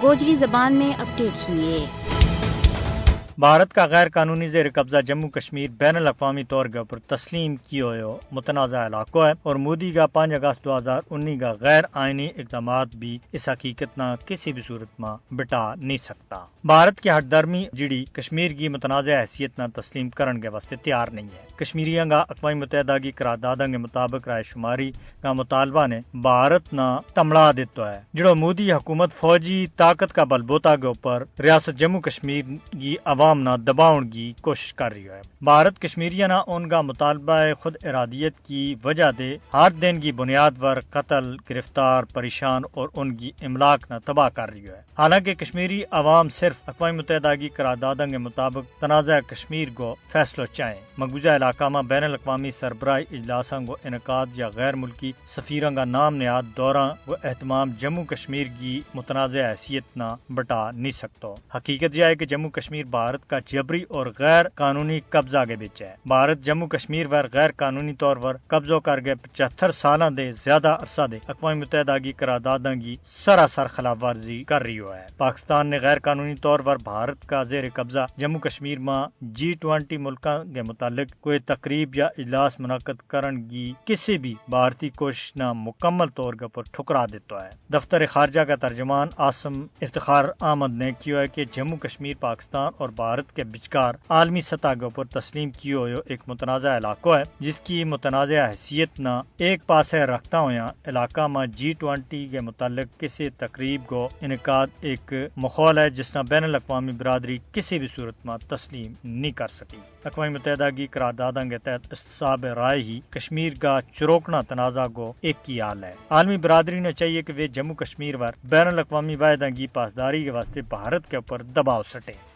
گوجری زبان میں اپڈیٹ سنیے۔ بھارت کا غیر قانونی زیر قبضہ جموں کشمیر بین الاقوامی طور پر تسلیم کیے متنازع علاقوں ہے اور مودی کا 5 اگست 2019 کا غیر آئینی اقدامات بھی اس حقیقت نہ کسی بھی صورت میں بٹا نہیں سکتا۔ بھارت کی ہٹ درمی جڑی کشمیر کی متنازع حیثیت نہ تسلیم کرن کے واسطے تیار نہیں ہے۔ کشمیریاں کا اقوام متحدہ کی قراردادوں کے مطابق رائے شماری کا مطالبہ نے بھارت نہ تمڑا دیتا ہے، جڑو مودی حکومت فوجی طاقت کا بلبوتا کے اوپر ریاست جموں کشمیر کی عوام نہ دباؤن کی کوشش کر رہی ہے۔ بھارت کشمیریاں نہ ان کا مطالبہ خود ارادیت کی وجہ دے ہاتھ دین کی بنیاد پر قتل، گرفتار، پریشان اور ان کی املاک نہ تباہ کر رہی ہے۔ حالانکہ کشمیری عوام صرف اقوام متحدہ کی قراردادوں کے مطابق تنازع کشمیر کو فیصلہ چاہیں۔ مقبوضہ علاقہ میں بین الاقوامی سربراہی اجلاسوں کو انعقاد یا غیر ملکی سفیروں کا نام نہاد دورہ و اہتمام جموں کشمیر کی متنازع حیثیت نہ بٹا نہیں سکتا۔ حقیقت یہ ہے کہ جموں کشمیر بھارت کا جبری اور غیر قانونی قبضہ کے بچ ہے۔ بھارت جموں کشمیر پر غیر قانونی طور پر قبضہ کر کے 75 سالوں دے زیادہ عرصہ دے اقوام متحدہ کی قراردادوں کی سراسر خلاف ورزی کر رہی ہے۔ پاکستان نے غیر قانونی طور پر بھارت کا زیر قبضہ جموں کشمیر میں G20 ملکوں کے متعلق کوئی تقریب یا اجلاس منعقد کرن کی کسی بھی بھارتی کوشش نہ مکمل طور پر ٹھکرا دیتا ہے۔ دفتر خارجہ کا ترجمان عاصم افتخار احمد نے کیا ہے کہ جموں کشمیر پاکستان اور بھارت کے بچکار عالمی سطح کے اوپر تسلیم کیے ہوئے ایک متنازع علاقہ ہے، جس کی متنازع حیثیت نہ ایک پاسے رکھتا ہوا علاقہ میں G20 کے متعلق کسی تقریب کو انعقاد ایک ماحول ہے جس نے بین الاقوامی برادری کسی بھی صورت میں تسلیم نہیں کر سکی۔ اقوام متحدہ کی قراردادوں کے تحت استصحاب رائے ہی کشمیر کا چروکنا تنازع کو ایک کی حال ہے۔ عالمی برادری نے چاہیے کہ وہ جموں کشمیر پر بین الاقوامی واحدوں کی پاسداری کے واسطے بھارت کے اوپر دباؤ سٹے۔